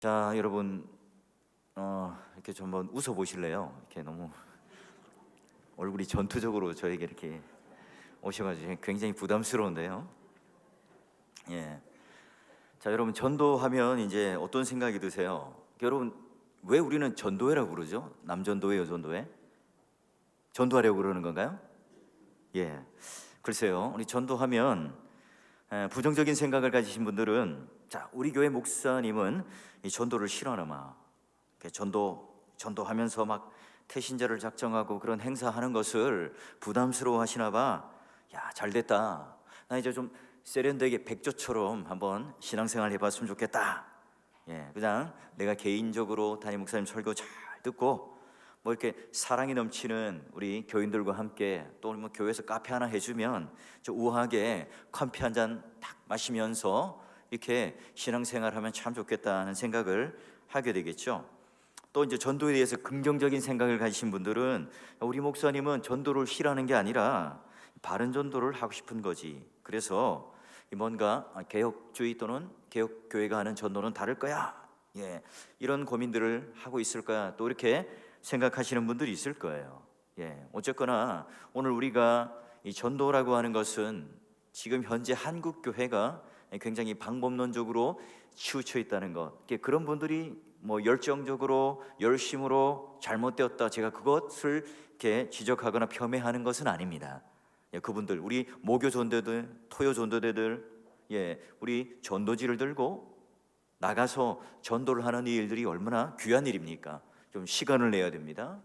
자, 여러분, 이렇게 좀 한번 웃어 보실래요? 이렇게 너무 얼굴이 전투적으로 저에게 이렇게 오셔가지고 굉장히 부담스러운데요. 예. 자, 여러분, 전도하면 이제 어떤 생각이 드세요? 여러분, 왜 우리는 전도회라고 부르죠? 남전도회, 여전도회? 전도하려고 그러는 건가요? 예. 글쎄요, 우리 전도하면 부정적인 생각을 가지신 분들은, 자, 우리 교회 목사님은 이 전도를 싫어하나 마. 전도하면서 막 태신자를 작정하고 그런 행사하는 것을 부담스러워 하시나 봐. 야, 잘 됐다. 나 이제 좀 세련되게 백조처럼 한번 신앙생활 해봤으면 좋겠다. 예, 그냥 내가 개인적으로 담임 목사님 설교 잘 듣고 뭐 이렇게 사랑이 넘치는 우리 교인들과 함께 또 뭐 교회에서 카페 하나 해주면 좀 우아하게 커피 한 잔 딱 마시면서 이렇게 신앙생활하면 참 좋겠다는 생각을 하게 되겠죠. 또 이제 전도에 대해서 긍정적인 생각을 가지신 분들은 우리 목사님은 전도를 싫어하는 게 아니라 바른 전도를 하고 싶은 거지. 그래서 뭔가 개혁주의 또는 개혁교회가 하는 전도는 다를 거야. 예, 이런 고민들을 하고 있을 거야. 또 이렇게 생각하시는 분들이 있을 거예요. 예, 어쨌거나 오늘 우리가 이 전도라고 하는 것은 지금 현재 한국 교회가 굉장히 방법론적으로 치우쳐 있다는 것. 그런 분들이 뭐 열정적으로 열심으로 잘못되었다, 제가 그것을 이렇게 지적하거나 폄훼하는 것은 아닙니다. 예, 그분들, 우리 모교 전도들, 토요 전도대들, 예, 우리 전도지를 들고 나가서 전도를 하는 이 일들이 얼마나 귀한 일입니까? 좀 시간을 내야 됩니다.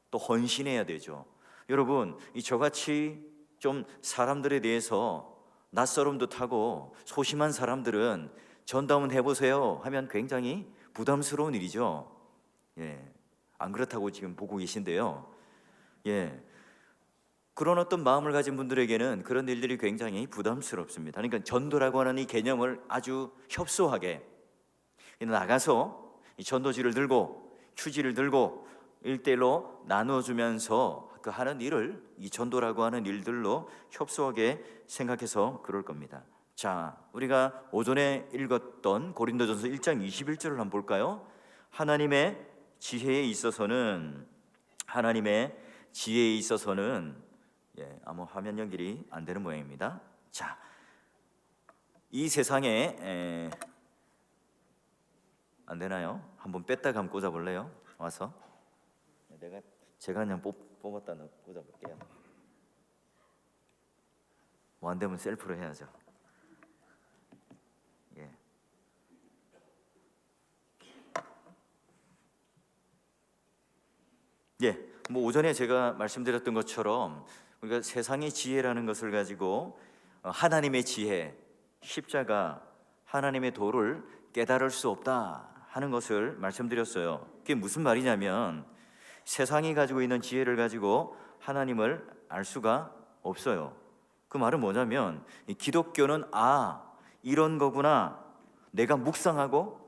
또 헌신해야 되죠. 여러분, 이 저같이 좀 사람들에 대해서 낯설음도 타고 소심한 사람들은 전도 한번 해보세요 하면 굉장히 부담스러운 일이죠. 예, 안 그렇다고 지금 보고 계신데요. 예, 그런 어떤 마음을 가진 분들에게는 그런 일들이 굉장히 부담스럽습니다. 그러니까 전도라고 하는 이 개념을 아주 협소하게 나가서 이 전도지를 들고 휴지를 들고 1대1로 나눠주면서 그 하는 일을 이 전도라고 하는 일들로 협소하게 생각해서 그럴 겁니다. 자, 우리가 오전에 읽었던 고린도전서 1장 21절을 한번 볼까요? 하나님의 지혜에 있어서는 예, 아무 화면 연결이 안 되는 모양입니다. 자, 이 세상에 안 되나요? 한번 뺐다가 한번 꽂아볼래요? 와서 제가 그냥 뽑았다 꽂아볼게요. 뭐 안 되면 셀프로 해야죠. 예. 예, 뭐 오전에 제가 말씀드렸던 것처럼 우리가 세상의 지혜라는 것을 가지고 하나님의 지혜, 십자가, 하나님의 도를 깨달을 수 없다 하는 것을 말씀드렸어요. 그게 무슨 말이냐면 세상이 가지고 있는 지혜를 가지고 하나님을 알 수가 없어요. 그 말은 뭐냐면 이 기독교는 이런 거구나, 내가 묵상하고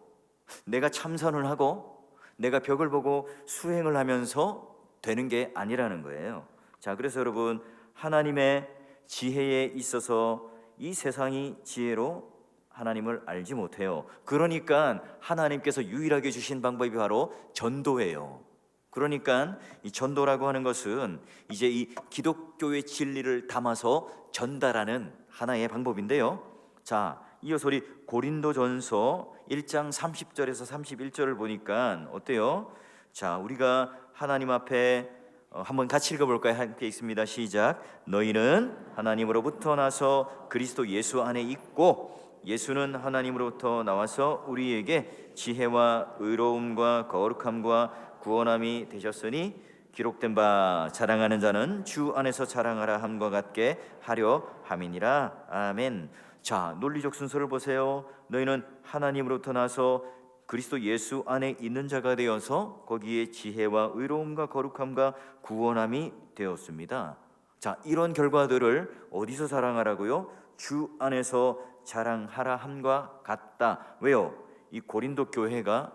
내가 참선을 하고 내가 벽을 보고 수행을 하면서 되는 게 아니라는 거예요. 자, 그래서 여러분, 하나님의 지혜에 있어서 이 세상이 지혜로 하나님을 알지 못해요. 그러니까 하나님께서 유일하게 주신 방법이 바로 전도예요. 그러니까 이 전도라고 하는 것은 이제 이 기독교의 진리를 담아서 전달하는 하나의 방법인데요. 자, 이어서 우리 고린도전서 1장 30절에서 31절을 보니까 어때요? 자, 우리가 하나님 앞에 한번 같이 읽어볼까요? 함께 읽습니다. 시작. 너희는 하나님으로부터 나서 그리스도 예수 안에 있고 예수는 하나님으로부터 나와서 우리에게 지혜와 의로움과 거룩함과 구원함이 되셨으니 기록된 바 자랑하는 자는 주 안에서 자랑하라 함과 같게 하려 함이니라. 아멘. 자, 논리적 순서를 보세요. 너희는 하나님으로부터 나서 그리스도 예수 안에 있는 자가 되어서 거기에 지혜와 의로움과 거룩함과 구원함이 되었습니다. 자, 이런 결과들을 어디서 자랑하라고요? 주 안에서 자랑하라 함과 같다. 왜요? 이 고린도 교회가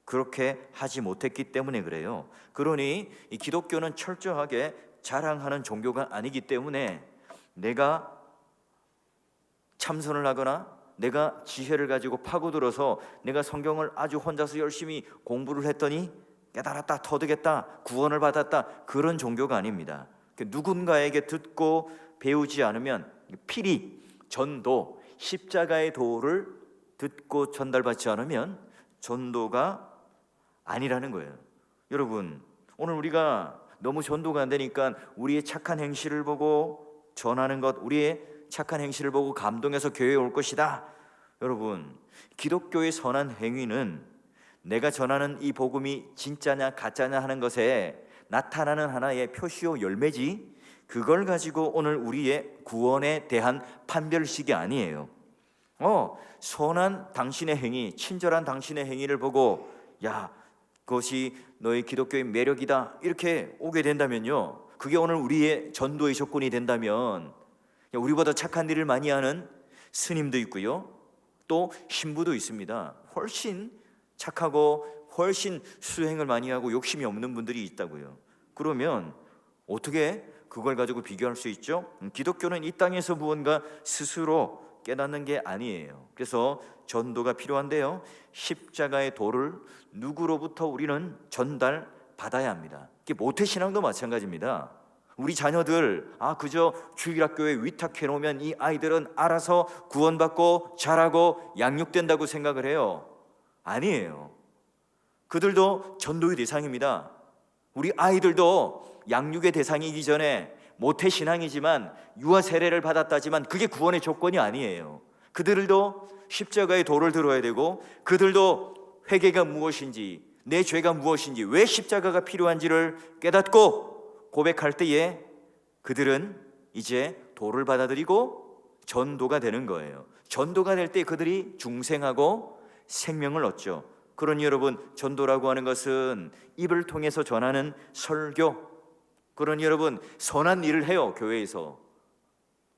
그렇게 하지 못했기 때문에 그래요. 그러니 이 기독교는 철저하게 자랑하는 종교가 아니기 때문에 내가 참선을 하거나 내가 지혜를 가지고 파고들어서 내가 성경을 아주 혼자서 열심히 공부를 했더니 깨달았다, 터득했다, 구원을 받았다, 그런 종교가 아닙니다. 누군가에게 듣고 배우지 않으면 필히 전도, 십자가의 도를 듣고 전달받지 않으면 전도가 아니라는 거예요. 여러분, 오늘 우리가 너무 전도가 안 되니까 우리의 착한 행실을 보고 전하는 것, 우리의 착한 행실을 보고 감동해서 교회에 올 것이다. 여러분, 기독교의 선한 행위는 내가 전하는 이 복음이 진짜냐 가짜냐 하는 것에 나타나는 하나의 표시요 열매지, 그걸 가지고 오늘 우리의 구원에 대한 판별식이 아니에요. 선한 당신의 행위, 친절한 당신의 행위를 보고 야, 그것이 너의 기독교의 매력이다, 이렇게 오게 된다면요, 그게 오늘 우리의 전도의 조건이 된다면, 우리보다 착한 일을 많이 하는 스님도 있고요, 또 신부도 있습니다. 훨씬 착하고 훨씬 수행을 많이 하고 욕심이 없는 분들이 있다고요. 그러면 어떻게 그걸 가지고 비교할 수 있죠? 기독교는 이 땅에서 무언가 스스로 깨닫는 게 아니에요. 그래서 전도가 필요한데요, 십자가의 도를 누구로부터 우리는 전달받아야 합니다. 모태신앙도 마찬가지입니다. 우리 자녀들 그저 주일학교에 위탁해 놓으면 이 아이들은 알아서 구원받고 자라고 양육된다고 생각을 해요. 아니에요. 그들도 전도의 대상입니다. 우리 아이들도 양육의 대상이기 전에 모태신앙이지만 유아 세례를 받았다지만 그게 구원의 조건이 아니에요. 그들도 십자가의 도를 들어야 되고, 그들도 회개가 무엇인지, 내 죄가 무엇인지, 왜 십자가가 필요한지를 깨닫고 고백할 때에 그들은 이제 도를 받아들이고 전도가 되는 거예요. 전도가 될 때 그들이 중생하고 생명을 얻죠. 그러니 여러분, 전도라고 하는 것은 입을 통해서 전하는 설교, 그러니 여러분, 선한 일을 해요. 교회에서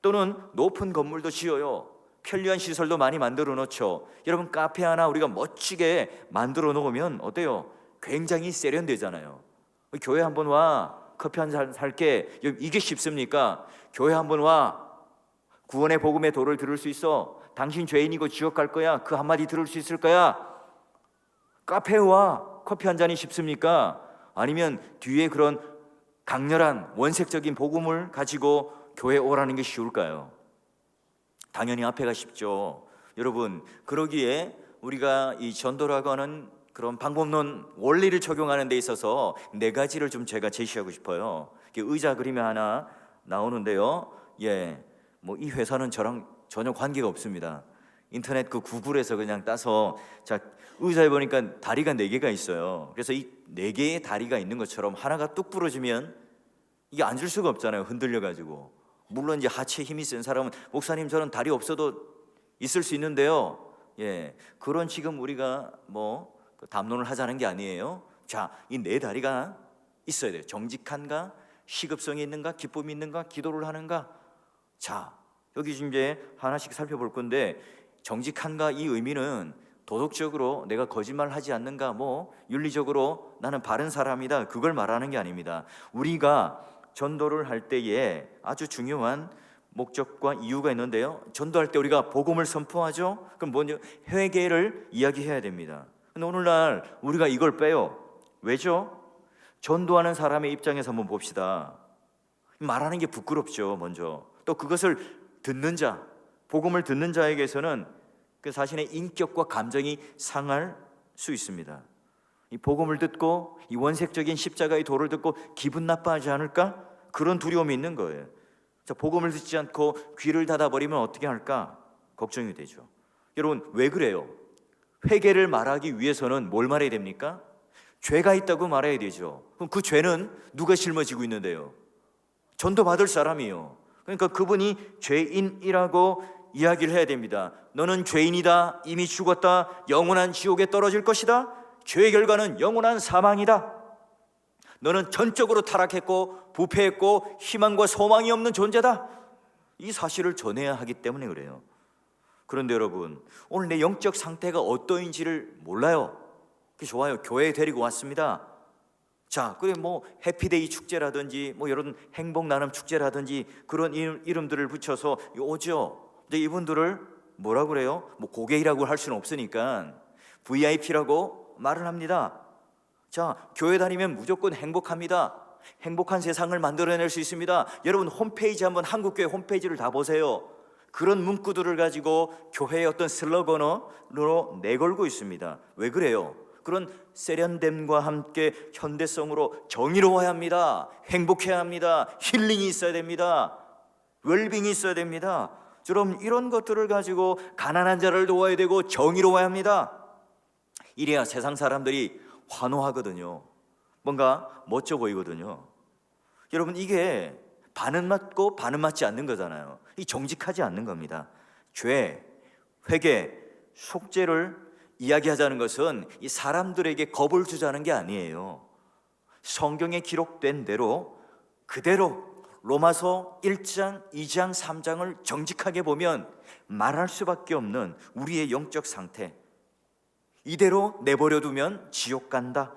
또는 높은 건물도 지어요. 편리한 시설도 많이 만들어 놓죠. 여러분, 카페 하나 우리가 멋지게 만들어 놓으면 어때요? 굉장히 세련되잖아요. 교회 한번 와, 커피 한 잔 살게, 이게 쉽습니까? 교회 한번 와, 구원의 복음의 도를 들을 수 있어, 당신 죄인이고 지옥 갈 거야, 그 한마디 들을 수 있을 거야. 카페에 와, 커피 한 잔이 쉽습니까? 아니면 뒤에 그런 강렬한 원색적인 복음을 가지고 교회에 오라는 게 쉬울까요? 당연히 앞에가 쉽죠. 여러분, 그러기에 우리가 이 전도라고 하는 그런 방법론 원리를 적용하는 데 있어서 네 가지를 좀 제가 제시하고 싶어요. 의자 그림이 하나 나오는데요, 이 회사는 저랑 전혀 관계가 없습니다. 인터넷 그 구글에서 그냥 따서, 자, 의자에 보니까 다리가 4개가 있어요. 그래서 이 4개의 다리가 있는 것처럼 하나가 뚝 부러지면 이게 앉을 수가 없잖아요. 흔들려가지고. 물론 이제 하체 힘이 센 사람은 목사님 저는 다리 없어도 있을 수 있는데요, 그런 지금 우리가 담론을 하자는 게 아니에요. 자, 이 4다리가 있어야 돼요. 정직한가, 시급성이 있는가, 기쁨이 있는가, 기도를 하는가. 자, 여기 지금 이제 하나씩 살펴볼 건데, 정직한가, 이 의미는 도덕적으로 내가 거짓말 하지 않는가, 윤리적으로 나는 바른 사람이다, 그걸 말하는 게 아닙니다. 우리가 전도를 할 때에 아주 중요한 목적과 이유가 있는데요, 전도할 때 우리가 복음을 선포하죠. 그럼 먼저 회개를 이야기해야 됩니다. 근데 오늘날 우리가 이걸 빼요. 왜죠? 전도하는 사람의 입장에서 한번 봅시다. 말하는 게 부끄럽죠. 먼저 또 그것을 듣는 자, 복음을 듣는 자에게서는 그 자신의 인격과 감정이 상할 수 있습니다. 이 복음을 듣고 이 원색적인 십자가의 도를 듣고 기분 나빠하지 않을까? 그런 두려움이 있는 거예요. 자, 복음을 듣지 않고 귀를 닫아버리면 어떻게 할까? 걱정이 되죠. 여러분, 왜 그래요? 회개를 말하기 위해서는 뭘 말해야 됩니까? 죄가 있다고 말해야 되죠. 그럼 그 죄는 누가 짊어지고 있는데요? 전도받을 사람이요. 그러니까 그분이 죄인이라고 이야기를 해야 됩니다. 너는 죄인이다, 이미 죽었다, 영원한 지옥에 떨어질 것이다, 죄의 결과는 영원한 사망이다, 너는 전적으로 타락했고 부패했고 희망과 소망이 없는 존재다, 이 사실을 전해야 하기 때문에 그래요. 그런데 여러분, 오늘 내 영적 상태가 어떠인지를 몰라요. 좋아요, 교회에 데리고 왔습니다. 자, 그래 해피데이 축제라든지 이런 행복 나눔 축제라든지 그런 이름들을 붙여서 오죠. 근데 이분들을 뭐라 그래요? 뭐 고객이라고 할 수는 없으니까 VIP라고 말을 합니다. 자, 교회 다니면 무조건 행복합니다. 행복한 세상을 만들어낼 수 있습니다. 여러분 홈페이지 한번 한국교회 홈페이지를 다 보세요. 그런 문구들을 가지고 교회의 어떤 슬로건으로 내걸고 있습니다. 왜 그래요? 그런 세련됨과 함께 현대성으로 정의로워야 합니다. 행복해야 합니다. 힐링이 있어야 됩니다. 웰빙이 있어야 됩니다. 여러분 이런 것들을 가지고 가난한 자를 도와야 되고 정의로워야 합니다. 이래야 세상 사람들이 환호하거든요. 뭔가 멋져 보이거든요. 여러분 이게 반은 맞고 반은 맞지 않는 거잖아요. 이 정직하지 않는 겁니다. 죄, 회개, 속죄를 이야기하자는 것은 이 사람들에게 겁을 주자는 게 아니에요. 성경에 기록된 대로 그대로 로마서 1장, 2장, 3장을 정직하게 보면 말할 수밖에 없는 우리의 영적 상태. 이대로 내버려 두면 지옥 간다.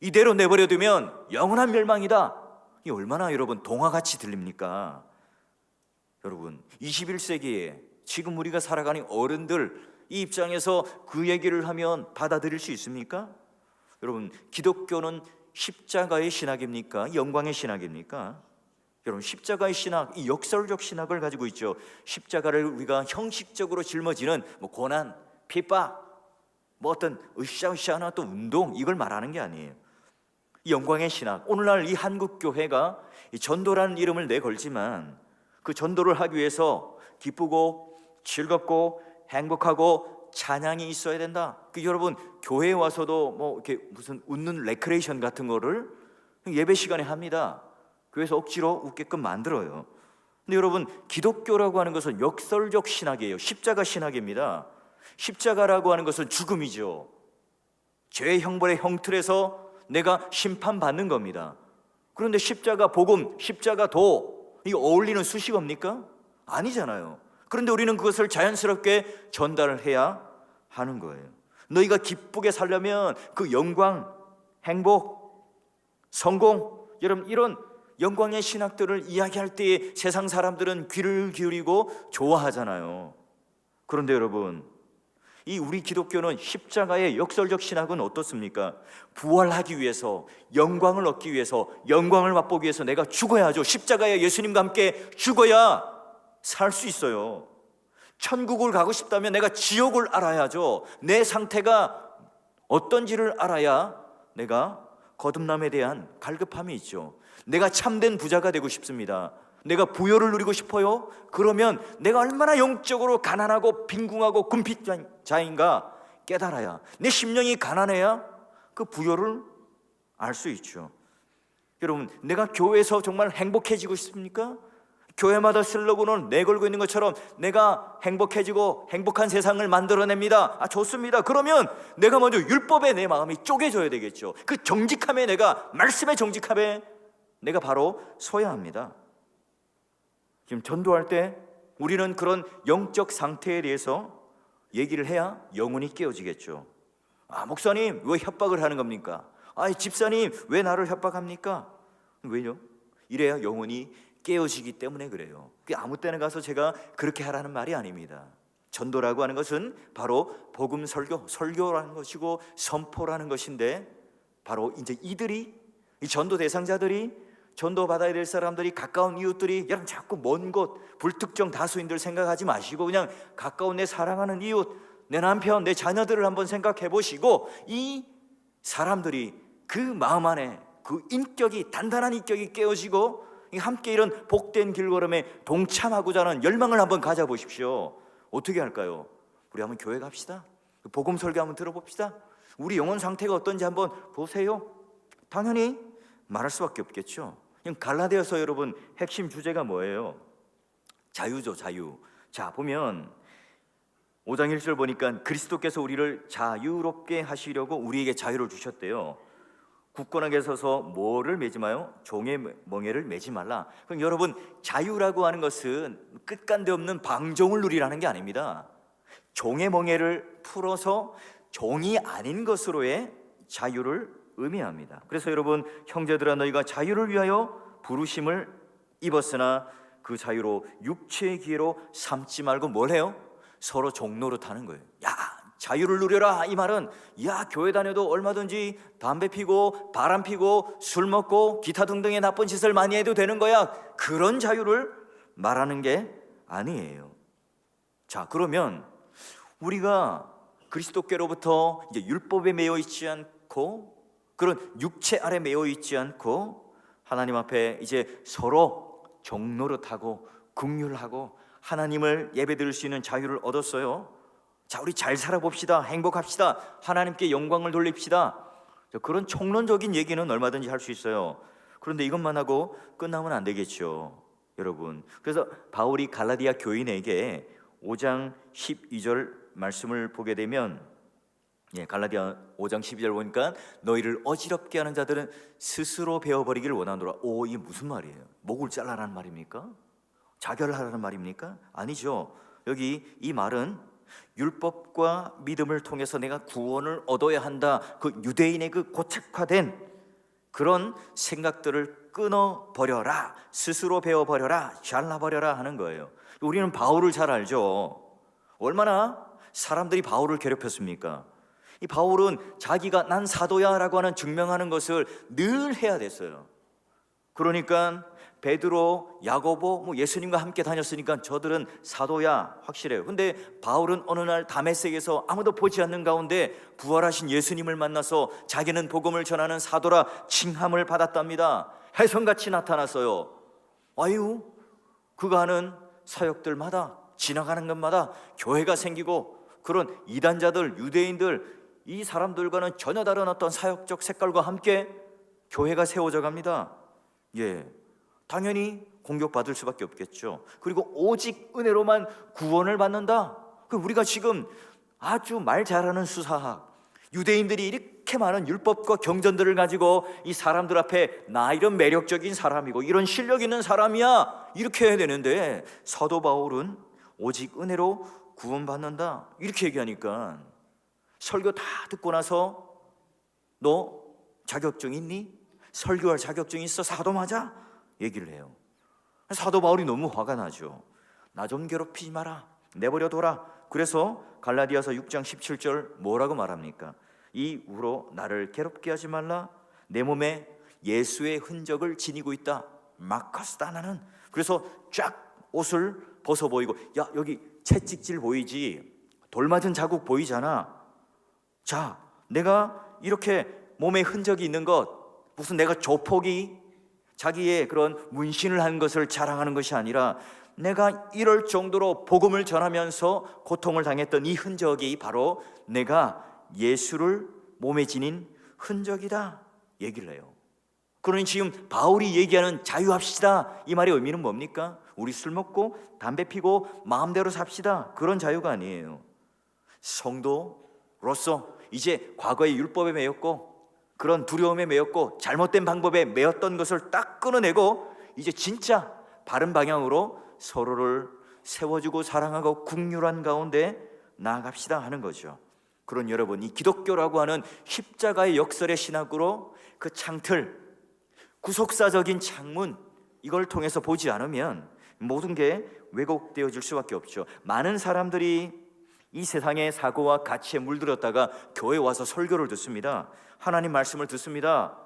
이대로 내버려 두면 영원한 멸망이다. 이 얼마나 여러분 동화같이 들립니까? 여러분 21세기에 지금 우리가 살아가는 어른들 이 입장에서 그 얘기를 하면 받아들일 수 있습니까? 여러분 기독교는 십자가의 신학입니까? 영광의 신학입니까? 여러분 십자가의 신학, 이 역설적 신학을 가지고 있죠. 십자가를 우리가 형식적으로 짊어지는 뭐 고난, 핍박, 뭐 어떤 으쌰으쌰한 어떤 운동 이걸 말하는 게 아니에요. 이 영광의 신학, 오늘날 이 한국교회가 이 전도라는 이름을 내걸지만 그 전도를 하기 위해서 기쁘고 즐겁고 행복하고 찬양이 있어야 된다. 여러분 교회에 와서도 뭐 이렇게 무슨 웃는 레크레이션 같은 거를 예배 시간에 합니다. 그래서 억지로 웃게끔 만들어요. 근데 여러분 기독교라고 하는 것은 역설적 신학이에요. 십자가 신학입니다. 십자가라고 하는 것은 죽음이죠. 죄의 형벌의 형틀에서 내가 심판받는 겁니다. 그런데 십자가 복음, 십자가 도 이거 어울리는 수식어입니까? 아니잖아요. 그런데 우리는 그것을 자연스럽게 전달을 해야 하는 거예요. 너희가 기쁘게 살려면 그 영광, 행복, 성공, 여러분 이런 영광의 신학들을 이야기할 때에 세상 사람들은 귀를 기울이고 좋아하잖아요. 그런데 여러분 이 우리 기독교는 십자가의 역설적 신학은 어떻습니까? 부활하기 위해서, 영광을 얻기 위해서, 영광을 맛보기 위해서 내가 죽어야 하죠. 십자가에 예수님과 함께 죽어야 살 수 있어요. 천국을 가고 싶다면 내가 지옥을 알아야죠. 내 상태가 어떤지를 알아야 내가 거듭남에 대한 갈급함이 있죠. 내가 참된 부자가 되고 싶습니다. 내가 부여를 누리고 싶어요? 그러면 내가 얼마나 영적으로 가난하고 빈궁하고 궁핍자인가 깨달아야, 내 심령이 가난해야 그 부여를 알 수 있죠. 여러분 내가 교회에서 정말 행복해지고 싶습니까? 교회마다 슬로건을 내걸고 있는 것처럼 내가 행복해지고 행복한 세상을 만들어냅니다. 좋습니다. 그러면 내가 먼저 율법에 내 마음이 쪼개져야 되겠죠. 그 정직함에, 내가 말씀의 정직함에 내가 바로 서야 합니다. 지금 전도할 때 우리는 그런 영적 상태에 대해서 얘기를 해야 영혼이 깨어지겠죠. 목사님 왜 협박을 하는 겁니까? 집사님 왜 나를 협박합니까? 왜요? 이래야 영혼이 깨어지기 때문에 그래요. 아무 때나 가서 제가 그렇게 하라는 말이 아닙니다. 전도라고 하는 것은 바로 복음 설교, 설교라는 것이고 선포라는 것인데, 바로 이제 이들이, 이 전도 대상자들이, 전도 받아야 될 사람들이, 가까운 이웃들이, 여러분 자꾸 먼 곳 불특정 다수인들 생각하지 마시고 그냥 가까운 내 사랑하는 이웃, 내 남편, 내 자녀들을 한번 생각해 보시고, 이 사람들이 그 마음 안에 그 인격이, 단단한 인격이 깨어지고 함께 이런 복된 길걸음에 동참하고자 하는 열망을 한번 가져보십시오. 어떻게 할까요? 우리 한번 교회 갑시다. 복음 설교 한번 들어봅시다. 우리 영혼 상태가 어떤지 한번 보세요. 당연히 말할 수밖에 없겠죠. 갈라디아서 여러분 핵심 주제가 뭐예요? 자유죠, 자유. 자, 보면 5장 1절 보니까 그리스도께서 우리를 자유롭게 하시려고 우리에게 자유를 주셨대요. 굳건하게 서서 뭐를 매지 마요? 종의 멍에를 매지 말라. 그럼 여러분 자유라고 하는 것은 끝간데 없는 방종을 누리라는 게 아닙니다. 종의 멍에를 풀어서 종이 아닌 것으로의 자유를 의미합니다. 그래서 여러분 형제들아 너희가 자유를 위하여 부르심을 입었으나 그 자유로 육체의 기회로 삼지 말고 뭘 해요? 서로 종로를 타는 거예요. 야, 자유를 누려라. 이 말은 야, 교회 다녀도 얼마든지 담배 피고 바람 피고 술 먹고 기타 등등의 나쁜 짓을 많이 해도 되는 거야. 그런 자유를 말하는 게 아니에요. 자, 그러면 우리가 그리스도께로부터 이제 율법에 매여 있지 않고 그런 육체 아래 매여 있지 않고 하나님 앞에 이제 서로 종노릇하고 긍휼하고 하나님을 예배드릴 수 있는 자유를 얻었어요. 자, 우리 잘 살아봅시다. 행복합시다. 하나님께 영광을 돌립시다. 그런 총론적인 얘기는 얼마든지 할 수 있어요. 그런데 이것만 하고 끝나면 안 되겠죠, 여러분. 그래서 바울이 갈라디아 교인에게 5장 12절 말씀을 보게 되면, 갈라디아 5장 12절 보니까 너희를 어지럽게 하는 자들은 스스로 베어버리기를 원하노라. 이게 무슨 말이에요? 목을 잘라라는 말입니까? 자결하라는 말입니까? 아니죠. 여기 이 말은 율법과 믿음을 통해서 내가 구원을 얻어야 한다, 그 유대인의 그 고착화된 그런 생각들을 끊어버려라, 스스로 베어버려라, 잘라버려라 하는 거예요. 우리는 바울을 잘 알죠. 얼마나 사람들이 바울을 괴롭혔습니까? 이 바울은 자기가 난 사도야 라고 하는 증명하는 것을 늘 해야 됐어요. 그러니까 베드로, 야고보, 예수님과 함께 다녔으니까 저들은 사도야 확실해요. 근데 바울은 어느 날 다메섹에서 아무도 보지 않는 가운데 부활하신 예수님을 만나서 자기는 복음을 전하는 사도라 칭함을 받았답니다. 혜성같이 나타났어요. 아유, 그가 하는 사역들마다 지나가는 것마다 교회가 생기고 그런 이단자들, 유대인들, 이 사람들과는 전혀 다른 어떤 사역적 색깔과 함께 교회가 세워져 갑니다. 당연히 공격받을 수밖에 없겠죠. 그리고 오직 은혜로만 구원을 받는다. 우리가 지금 아주 말 잘하는 수사학, 유대인들이 이렇게 많은 율법과 경전들을 가지고 이 사람들 앞에 나 이런 매력적인 사람이고 이런 실력 있는 사람이야 이렇게 해야 되는데, 사도 바울은 오직 은혜로 구원받는다 이렇게 얘기하니까 설교 다 듣고 나서 너 자격증 있니? 설교할 자격증 있어? 사도 맞아? 얘기를 해요. 사도 바울이 너무 화가 나죠. 나 좀 괴롭히지 마라, 내버려 둬라. 그래서 갈라디아서 6장 17절 뭐라고 말합니까? 이후로 나를 괴롭게 하지 말라. 내 몸에 예수의 흔적을 지니고 있다. 마카스다 나는. 그래서 쫙 옷을 벗어 보이고, 야, 여기 채찍질 보이지? 돌 맞은 자국 보이잖아. 자, 내가 이렇게 몸에 흔적이 있는 것, 무슨 내가 조폭이 자기의 그런 문신을 한 것을 자랑하는 것이 아니라 내가 이럴 정도로 복음을 전하면서 고통을 당했던 이 흔적이 바로 내가 예수를 몸에 지닌 흔적이다 얘기를 해요. 그러니 지금 바울이 얘기하는 자유합시다, 이 말의 의미는 뭡니까? 우리 술 먹고 담배 피고 마음대로 삽시다, 그런 자유가 아니에요. 성도로서 이제 과거의 율법에 매였고 그런 두려움에 매였고 잘못된 방법에 매였던 것을 딱 끊어내고 이제 진짜 바른 방향으로 서로를 세워주고 사랑하고 긍휼한 가운데 나아갑시다 하는 거죠. 그런 여러분, 이 기독교라고 하는 십자가의 역설의 신학으로 그 창틀, 구속사적인 창문, 이걸 통해서 보지 않으면 모든 게 왜곡되어질 수밖에 없죠. 많은 사람들이 이 세상의 사고와 가치에 물들었다가 교회에 와서 설교를 듣습니다. 하나님 말씀을 듣습니다.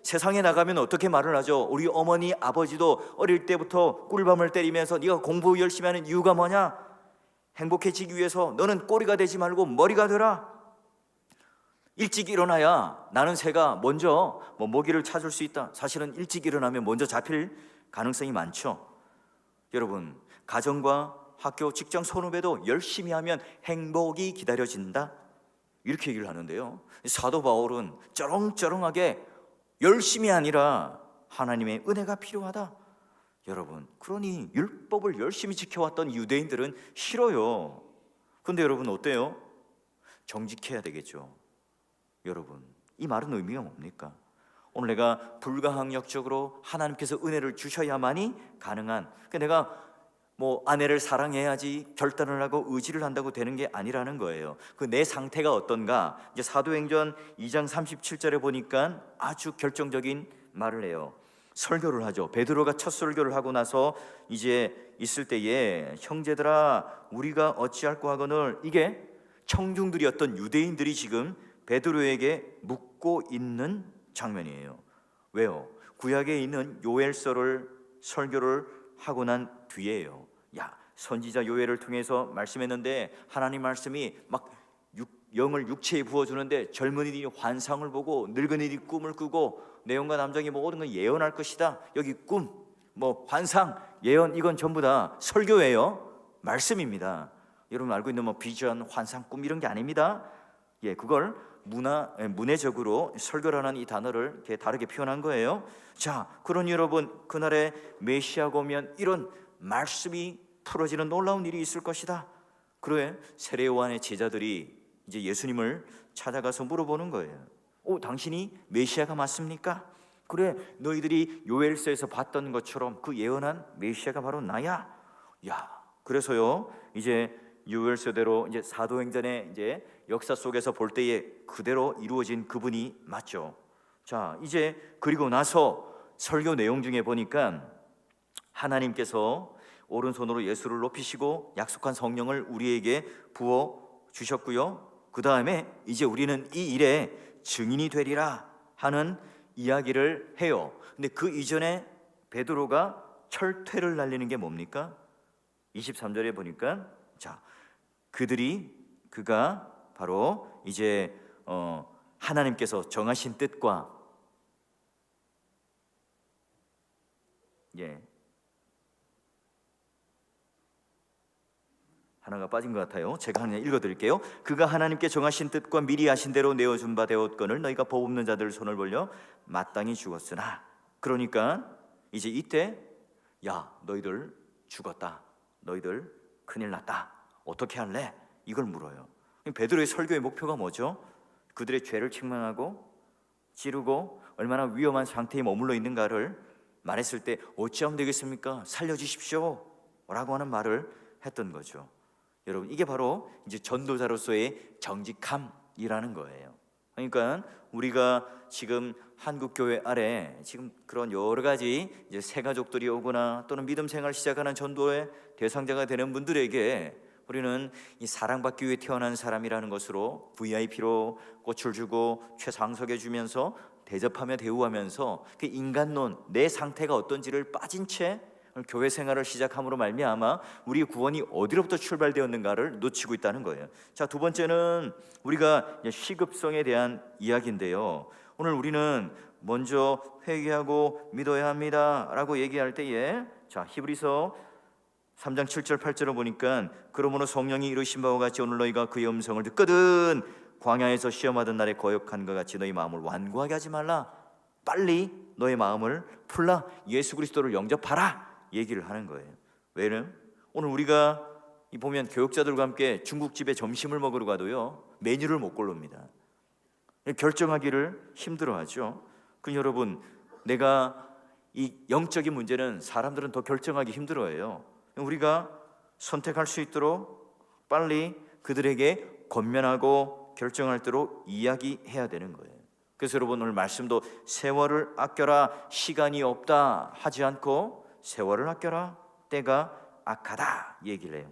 세상에 나가면 어떻게 말을 하죠? 우리 어머니 아버지도 어릴 때부터 꿀밤을 때리면서 네가 공부 열심히 하는 이유가 뭐냐? 행복해지기 위해서 너는 꼬리가 되지 말고 머리가 되라. 일찍 일어나야 나는 새가 먼저 먹이를 찾을 수 있다. 사실은 일찍 일어나면 먼저 잡힐 가능성이 많죠. 여러분, 가정과 학교, 직장, 선후배도 열심히 하면 행복이 기다려진다 이렇게 얘기를 하는데요, 사도 바울은 쩌렁쩌렁하게 열심이 아니라 하나님의 은혜가 필요하다. 여러분, 그러니 율법을 열심히 지켜왔던 유대인들은 싫어요. 근데 여러분 어때요? 정직해야 되겠죠. 여러분, 이 말은 의미가 뭡니까? 오늘 내가 불가항력적으로 하나님께서 은혜를 주셔야만이 가능한, 내가 아내를 사랑해야지 결단을 하고 의지를 한다고 되는 게 아니라는 거예요. 그 내 상태가 어떤가, 이제 사도행전 2장 37절에 보니까 아주 결정적인 말을 해요. 설교를 하죠. 베드로가 첫 설교를 하고 나서 이제 있을 때에 형제들아 우리가 어찌할꼬 하거늘, 이게 청중들이었던 유대인들이 지금 베드로에게 묻고 있는 장면이에요. 왜요? 구약에 있는 요엘서를 설교를 하고 난 뒤에요. 야, 선지자 요엘을 통해서 말씀했는데 하나님 말씀이 막 영을 육체에 부어주는데 젊은이들이 환상을 보고 늙은이들이 꿈을 꾸고 내용과 남정이 모든 걸 예언할 것이다. 여기 꿈, 뭐 환상, 예언, 이건 전부 다 설교예요. 말씀입니다. 여러분 알고 있는 뭐 비전, 환상, 꿈 이런 게 아닙니다. 예, 그걸 문해적으로 설교라는 이 단어를 이렇게 다르게 표현한 거예요. 자, 그러니 여러분 그날에 메시아가 오면 이런 말씀이 풀어지는 놀라운 일이 있을 것이다. 그래 세례 요한의 제자들이 이제 예수님을 찾아가서 물어보는 거예요. 당신이 메시아가 맞습니까? 그래, 너희들이 요엘서에서 봤던 것처럼 그 예언한 메시아가 바로 나야. 야, 그래서요 이제 요엘서대로 이제 사도행전의 이제 역사 속에서 볼 때에 그대로 이루어진 그분이 맞죠. 자, 이제 그리고 나서 설교 내용 중에 보니까 하나님께서 오른손으로 예수를 높이시고 약속한 성령을 우리에게 부어 주셨고요. 그 다음에 이제 우리는 이 일에 증인이 되리라 하는 이야기를 해요. 근데 그 이전에 베드로가 철퇴를 날리는 게 뭡니까? 23절에 보니까 자, 그가 바로 이제 하나님께서 정하신 뜻과 하나가 빠진 것 같아요. 제가 하나 읽어드릴게요. 그가 하나님께 정하신 뜻과 미리 하신 대로 내어준 바 되었거늘 너희가 법 없는 자들 손을 벌려 마땅히 죽었으나. 그러니까 이제 이때 야, 너희들 죽었다, 너희들 큰일 났다, 어떻게 할래? 이걸 물어요. 베드로의 설교의 목표가 뭐죠? 그들의 죄를 책망하고 찌르고 얼마나 위험한 상태에 머물러 있는가를 말했을 때 어찌하면 되겠습니까? 살려주십시오 라고 하는 말을 했던 거죠. 여러분 이게 바로 이제 전도자로서의 정직함이라는 거예요. 그러니까 우리가 지금 한국 교회 아래 지금 그런 여러 가지 이제 새 가족들이 오거나 또는 믿음 생활 시작하는 전도의 대상자가 되는 분들에게 우리는 이 사랑받기 위해 태어난 사람이라는 것으로 VIP로 꽃을 주고 최상석에 주면서 대접하며 대우하면서 그 인간론, 내 상태가 어떤지를 빠진 채 교회 생활을 시작함으로 말미암아 우리의 구원이 어디로부터 출발되었는가를 놓치고 있다는 거예요. 자, 두 번째는 우리가 시급성에 대한 이야기인데요. 오늘 우리는 먼저 회개하고 믿어야 합니다 라고 얘기할 때에 자, 히브리서 3장 7절 8절을 보니까 그러므로 성령이 이루신 바와 같이 오늘 너희가 그의 음성을 듣거든 광야에서 시험하던 날에 거역한 것 같이 너희 마음을 완고하게 하지 말라. 빨리 너의 마음을 풀라. 예수 그리스도를 영접하라 얘기를 하는 거예요. 왜냐면 오늘 우리가 보면 교육자들과 함께 중국집에 점심을 먹으러 가도요 메뉴를 못 고릅니다. 결정하기를 힘들어하죠. 그 여러분, 내가 이 영적인 문제는 사람들은 더 결정하기 힘들어해요. 우리가 선택할 수 있도록 빨리 그들에게 권면하고 결정할 대로 이야기해야 되는 거예요. 그래서 여러분 오늘 말씀도 세월을 아껴라, 시간이 없다 하지 않고 세월을 아껴라, 때가 악하다 얘기를 해요.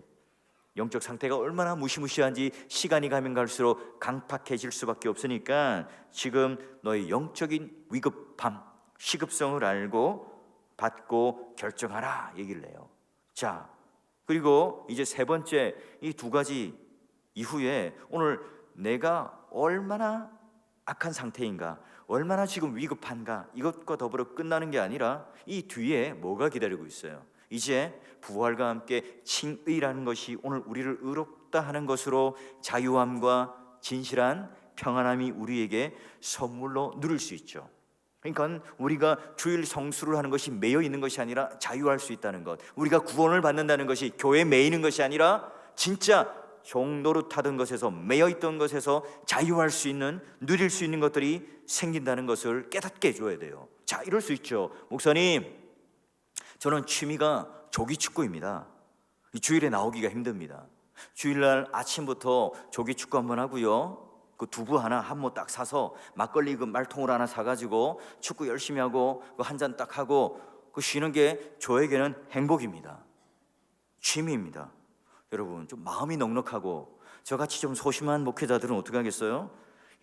영적 상태가 얼마나 무시무시한지 시간이 가면 갈수록 강팍해질 수밖에 없으니까 지금 너의 영적인 위급함, 시급성을 알고 받고 결정하라 얘기를 해요. 자, 그리고 이제 세 번째, 이 두 가지 이후에 오늘 내가 얼마나 악한 상태인가, 얼마나 지금 위급한가, 이것과 더불어 끝나는 게 아니라 이 뒤에 뭐가 기다리고 있어요. 이제 부활과 함께 칭의라는 것이 오늘 우리를 의롭다 하는 것으로 자유함과 진실한 평안함이 우리에게 선물로 누릴 수 있죠. 그러니까 우리가 주일 성수를 하는 것이 매여 있는 것이 아니라 자유할 수 있다는 것, 우리가 구원을 받는다는 것이 교회에 매이는 것이 아니라 진짜 종노릇하던 것에서 매여 있던 것에서 자유할 수 있는, 누릴 수 있는 것들이 생긴다는 것을 깨닫게 해줘야 돼요. 자, 이럴 수 있죠. 목사님, 저는 취미가 조기축구입니다. 주일에 나오기가 힘듭니다. 주일날 아침부터 조기축구 한번 하고요, 그 두부 하나 한 모 딱 사서 막걸리 그 말통을 하나 사가지고 축구 열심히 하고 그 한 잔 딱 하고 그 쉬는 게 저에게는 행복입니다. 취미입니다. 여러분 좀 마음이 넉넉하고 저같이 좀 소심한 목회자들은 어떻게 하겠어요?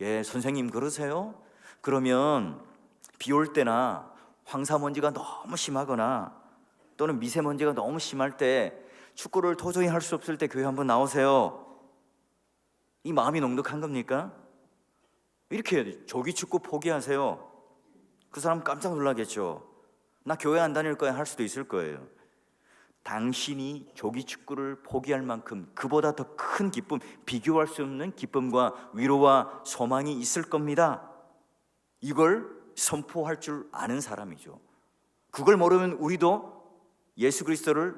예, 선생님 그러세요? 그러면 비 올 때나 황사먼지가 너무 심하거나 또는 미세먼지가 너무 심할 때 축구를 도저히 할 수 없을 때 교회 한번 나오세요. 이 마음이 넉넉한 겁니까? 이렇게 해야 돼. 조기 축구 포기하세요. 그 사람 깜짝 놀라겠죠. 나 교회 안 다닐 거야 할 수도 있을 거예요. 당신이 조기 축구를 포기할 만큼 그보다 더 큰 기쁨, 비교할 수 없는 기쁨과 위로와 소망이 있을 겁니다. 이걸 선포할 줄 아는 사람이죠. 그걸 모르면 우리도 예수 그리스도를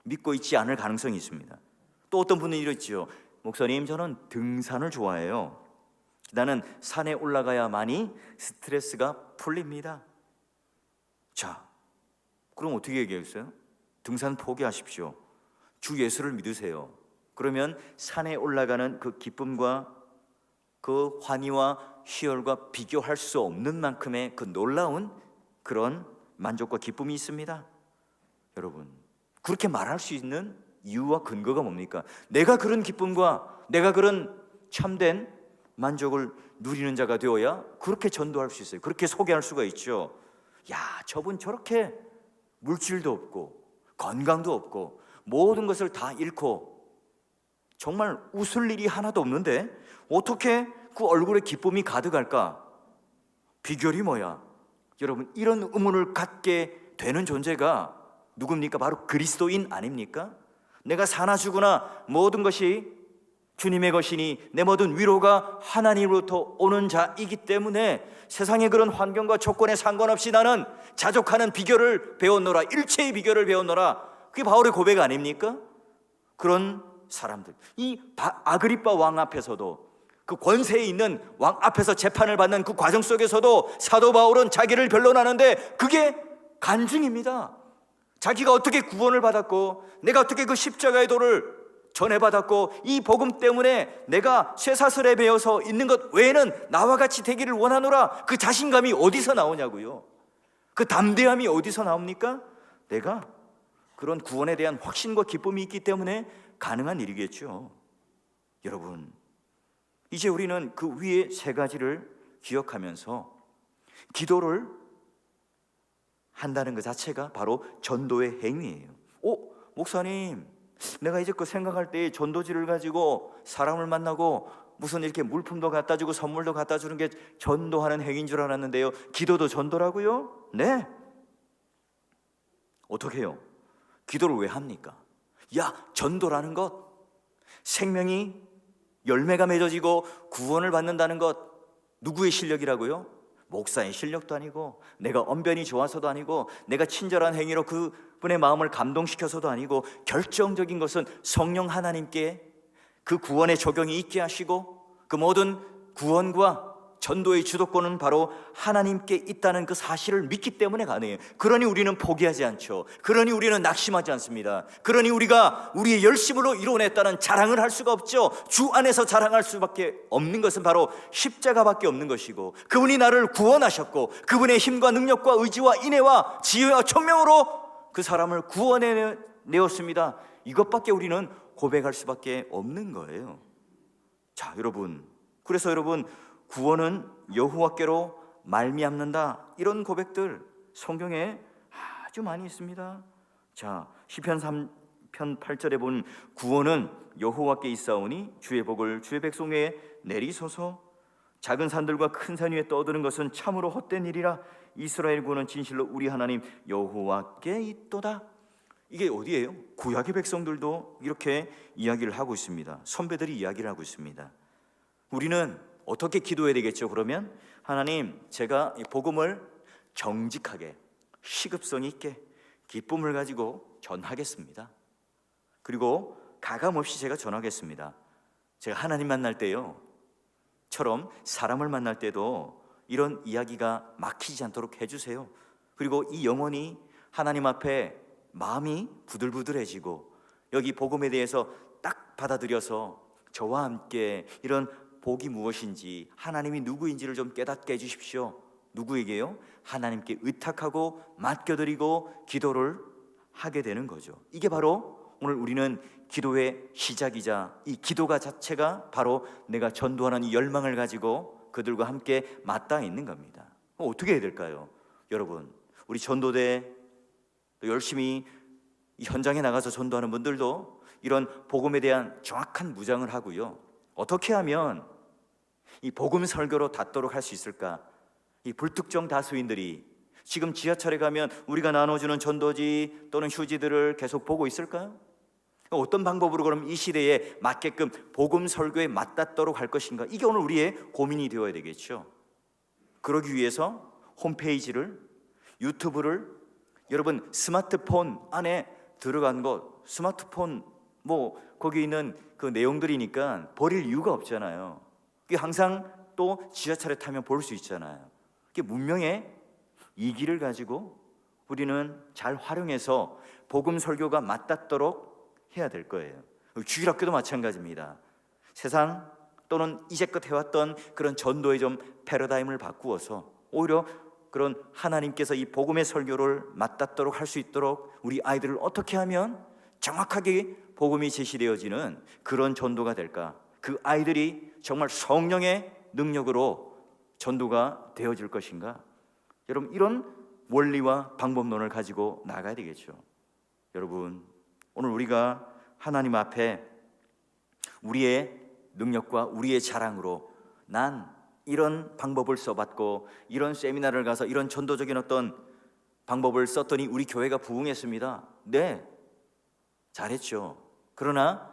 믿고 있지 않을 가능성이 있습니다. 또 어떤 분은 이랬지요. 목사님 저는 등산을 좋아해요. 나는 산에 올라가야만이 스트레스가 풀립니다. 자, 그럼 어떻게 얘기했어요? 등산 포기하십시오. 주 예수를 믿으세요. 그러면 산에 올라가는 그 기쁨과 그 환희와 희열과 비교할 수 없는 만큼의 그 놀라운 그런 만족과 기쁨이 있습니다. 여러분, 그렇게 말할 수 있는 이유와 근거가 뭡니까? 내가 그런 기쁨과 내가 그런 참된 만족을 누리는 자가 되어야 그렇게 전도할 수 있어요. 그렇게 소개할 수가 있죠. 야, 저분 저렇게 물질도 없고 건강도 없고 모든 것을 다 잃고 정말 웃을 일이 하나도 없는데 어떻게 그 얼굴에 기쁨이 가득할까? 비결이 뭐야? 여러분, 이런 의문을 갖게 되는 존재가 누굽니까? 바로 그리스도인 아닙니까? 내가 사나 죽으나 모든 것이 주님의 것이니 내 모든 위로가 하나님으로부터 오는 자이기 때문에 세상의 그런 환경과 조건에 상관없이 나는 자족하는 비결을 배웠노라. 일체의 비결을 배웠노라. 그게 바울의 고백 아닙니까? 그런 사람들, 이 아그리빠 왕 앞에서도, 그 권세에 있는 왕 앞에서 재판을 받는 그 과정 속에서도 사도 바울은 자기를 변론하는데 그게 간증입니다. 자기가 어떻게 구원을 받았고 내가 어떻게 그 십자가의 도를 전해받았고 이 복음 때문에 내가 쇠사슬에 베어서 있는 것 외에는 나와 같이 되기를 원하노라. 그 자신감이 어디서 나오냐고요. 그 담대함이 어디서 나옵니까? 내가 그런 구원에 대한 확신과 기쁨이 있기 때문에 가능한 일이겠죠. 여러분, 이제 우리는 그 위에 세 가지를 기억하면서 기도를 한다는 것 자체가 바로 전도의 행위예요. 목사님, 내가 이제껏 생각할 때 전도지를 가지고 사람을 만나고 무슨 이렇게 물품도 갖다 주고 선물도 갖다 주는 게 전도하는 행위인 줄 알았는데요. 기도도 전도라고요? 네. 어떻게 해요? 기도를 왜 합니까? 야, 전도라는 것, 생명이 열매가 맺어지고 구원을 받는다는 것, 누구의 실력이라고요? 목사의 실력도 아니고 내가 언변이 좋아서도 아니고 내가 친절한 행위로 그분의 마음을 감동시켜서도 아니고 결정적인 것은 성령 하나님께 그 구원의 적용이 있게 하시고 그 모든 구원과 전도의 주도권은 바로 하나님께 있다는 그 사실을 믿기 때문에 가능해요. 그러니 우리는 포기하지 않죠. 그러니 우리는 낙심하지 않습니다. 그러니 우리가 우리의 열심으로 이뤄냈다는 자랑을 할 수가 없죠. 주 안에서 자랑할 수밖에 없는 것은 바로 십자가밖에 없는 것이고 그분이 나를 구원하셨고 그분의 힘과 능력과 의지와 인애와 지혜와 총명으로 그 사람을 구원해 내었습니다. 이것밖에 우리는 고백할 수밖에 없는 거예요. 자, 여러분, 그래서 여러분, 구원은 여호와께로 말미암는다, 이런 고백들 성경에 아주 많이 있습니다. 자, 시편 3편 8절에 보면 구원은 여호와께 있사오니 주의 복을 주의 백성 위에 내리소서. 작은 산들과 큰 산 위에 떠드는 것은 참으로 헛된 일이라. 이스라엘 구원은 진실로 우리 하나님 여호와께 있도다. 이게 어디예요? 구약의 백성들도 이렇게 이야기를 하고 있습니다. 선배들이 이야기를 하고 있습니다. 우리는 어떻게 기도해야 되겠죠? 그러면 하나님, 제가 이 복음을 정직하게 시급성 있게 기쁨을 가지고 전하겠습니다. 그리고 가감없이 제가 전하겠습니다. 제가 하나님 만날 때요 처럼 사람을 만날 때도 이런 이야기가 막히지 않도록 해주세요. 그리고 이 영혼이 하나님 앞에 마음이 부들부들해지고 여기 복음에 대해서 딱 받아들여서 저와 함께 이런 복이 무엇인지, 하나님이 누구인지를 좀 깨닫게 해주십시오. 누구에게요? 하나님께 의탁하고 맡겨드리고 기도를 하게 되는 거죠. 이게 바로 오늘 우리는 기도의 시작이자, 이 기도가 자체가 바로 내가 전도하는 이 열망을 가지고 그들과 함께 맞닿아 있는 겁니다. 어떻게 해야 될까요? 여러분, 우리 전도대 열심히 이 현장에 나가서 전도하는 분들도 이런 복음에 대한 정확한 무장을 하고요, 어떻게 하면 이 복음 설교로 닿도록 할 수 있을까? 이 불특정 다수인들이 지금 지하철에 가면 우리가 나눠주는 전도지 또는 휴지들을 계속 보고 있을까요? 어떤 방법으로 그럼 이 시대에 맞게끔 복음 설교에 맞닿도록 할 것인가? 이게 오늘 우리의 고민이 되어야 되겠죠. 그러기 위해서 홈페이지를, 유튜브를, 여러분 스마트폰 안에 들어간 것, 스마트폰 거기 있는 그 내용들이니까 버릴 이유가 없잖아요. 그게 항상 또 지하철에 타면 볼 수 있잖아요. 그게 문명의 이기를 가지고 우리는 잘 활용해서 복음 설교가 맞닿도록 해야 될 거예요. 주일학교도 마찬가지입니다. 세상 또는 이제껏 해왔던 그런 전도의 좀 패러다임을 바꾸어서 오히려 그런 하나님께서 이 복음의 설교를 맞닿도록 할 수 있도록 우리 아이들을 어떻게 하면 정확하게 복음이 제시되어지는 그런 전도가 될까? 그 아이들이 정말 성령의 능력으로 전도가 되어질 것인가? 여러분, 이런 원리와 방법론을 가지고 나가야 되겠죠. 여러분, 오늘 우리가 하나님 앞에 우리의 능력과 우리의 자랑으로 난 이런 방법을 써봤고 이런 세미나를 가서 이런 전도적인 어떤 방법을 썼더니 우리 교회가 부흥했습니다. 네, 잘했죠. 그러나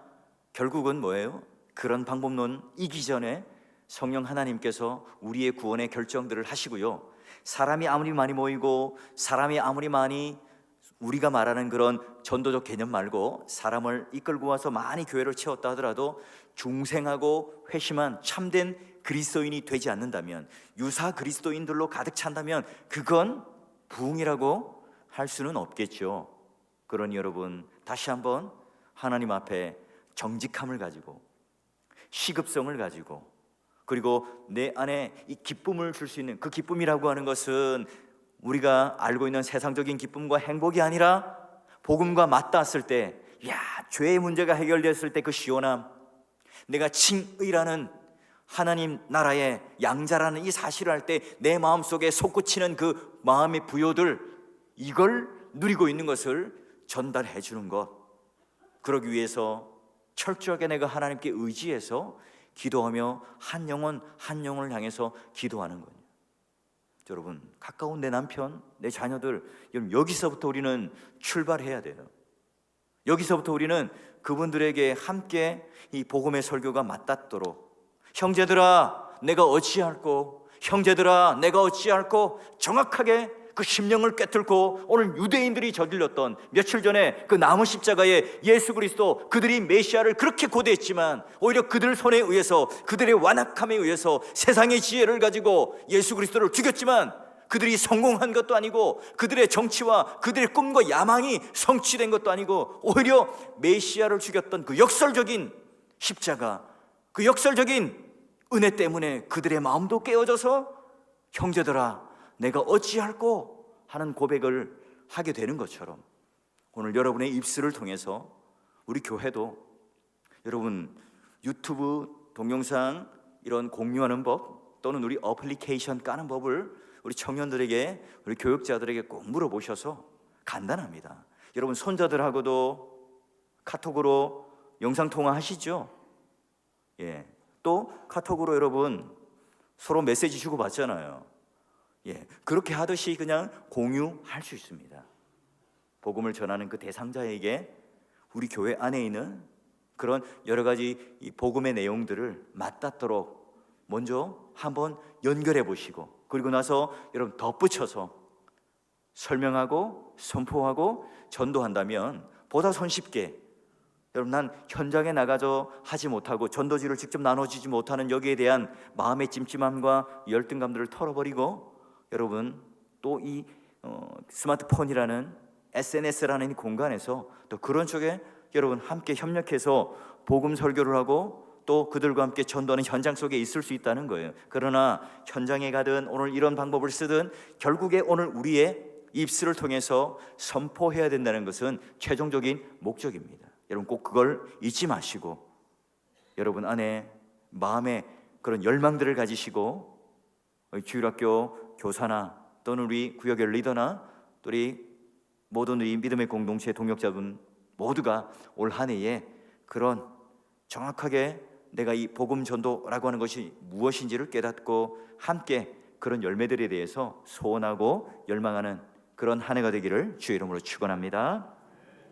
결국은 뭐예요? 그런 방법론 이기 전에 성령 하나님께서 우리의 구원의 결정들을 하시고요, 사람이 아무리 많이 모이고 사람이 아무리 많이 우리가 말하는 그런 전도적 개념 말고 사람을 이끌고 와서 많이 교회를 채웠다 하더라도 중생하고 회심한 참된 그리스도인이 되지 않는다면, 유사 그리스도인들로 가득 찬다면 그건 부흥이라고 할 수는 없겠죠. 그러니 여러분, 다시 한번 하나님 앞에 정직함을 가지고 시급성을 가지고, 그리고 내 안에 이 기쁨을 줄 수 있는 그 기쁨이라고 하는 것은 우리가 알고 있는 세상적인 기쁨과 행복이 아니라 복음과 맞닿았을 때, 죄의 문제가 해결됐을 때 그 시원함, 내가 칭의라는 하나님 나라의 양자라는 이 사실을 할 때 내 마음속에 솟구치는 그 마음의 부요들, 이걸 누리고 있는 것을 전달해 주는 것. 그러기 위해서 철저하게 내가 하나님께 의지해서 기도하며 한 영혼 한 영혼을 향해서 기도하는 거예요. 여러분, 가까운 내 남편, 내 자녀들, 여러분, 여기서부터 우리는 출발해야 돼요. 여기서부터 우리는 그분들에게 함께 이 복음의 설교가 맞닿도록, 형제들아 내가 어찌할꼬, 형제들아 내가 어찌할꼬, 정확하게 그 심령을 꿰뚫고 오늘 유대인들이 저질렀던 며칠 전에 그 나무 십자가에 예수 그리스도, 그들이 메시아를 그렇게 고대했지만 오히려 그들 손에 의해서, 그들의 완악함에 의해서 세상의 지혜를 가지고 예수 그리스도를 죽였지만 그들이 성공한 것도 아니고 그들의 정치와 그들의 꿈과 야망이 성취된 것도 아니고 오히려 메시아를 죽였던 그 역설적인 십자가, 그 역설적인 은혜 때문에 그들의 마음도 깨어져서 형제들아 내가 어찌할꼬 하는 고백을 하게 되는 것처럼, 오늘 여러분의 입술을 통해서 우리 교회도 여러분 유튜브 동영상 이런 공유하는 법 또는 우리 어플리케이션 까는 법을 우리 청년들에게, 우리 교육자들에게 꼭 물어보셔서, 간단합니다. 여러분 손자들하고도 카톡으로 영상통화 하시죠? 또 카톡으로 여러분 서로 메시지 주고받잖아요. 그렇게 하듯이 그냥 공유할 수 있습니다. 복음을 전하는 그 대상자에게 우리 교회 안에 있는 그런 여러 가지 이 복음의 내용들을 맞닿도록 먼저 한번 연결해 보시고, 그리고 나서 여러분 덧붙여서 설명하고 선포하고 전도한다면 보다 손쉽게, 여러분 난 현장에 나가서 하지 못하고 전도지를 직접 나눠주지 못하는 여기에 대한 마음의 찜찜함과 열등감들을 털어버리고, 여러분 또 이 스마트폰이라는 SNS라는 이 공간에서 또 그런 쪽에 여러분 함께 협력해서 복음 설교를 하고 또 그들과 함께 전도하는 현장 속에 있을 수 있다는 거예요. 그러나 현장에 가든 오늘 이런 방법을 쓰든 결국에 오늘 우리의 입술을 통해서 선포해야 된다는 것은 최종적인 목적입니다. 여러분 꼭 그걸 잊지 마시고 여러분 안에 마음에 그런 열망들을 가지시고 주일학교 교사나 또는 우리 구역의 리더나 또 우리 모든 우리 믿음의 공동체 동역자분 모두가 올 한 해에 그런 정확하게 내가 이 복음 전도라고 하는 것이 무엇인지를 깨닫고 함께 그런 열매들에 대해서 소원하고 열망하는 그런 한 해가 되기를 주의 이름으로 축원합니다.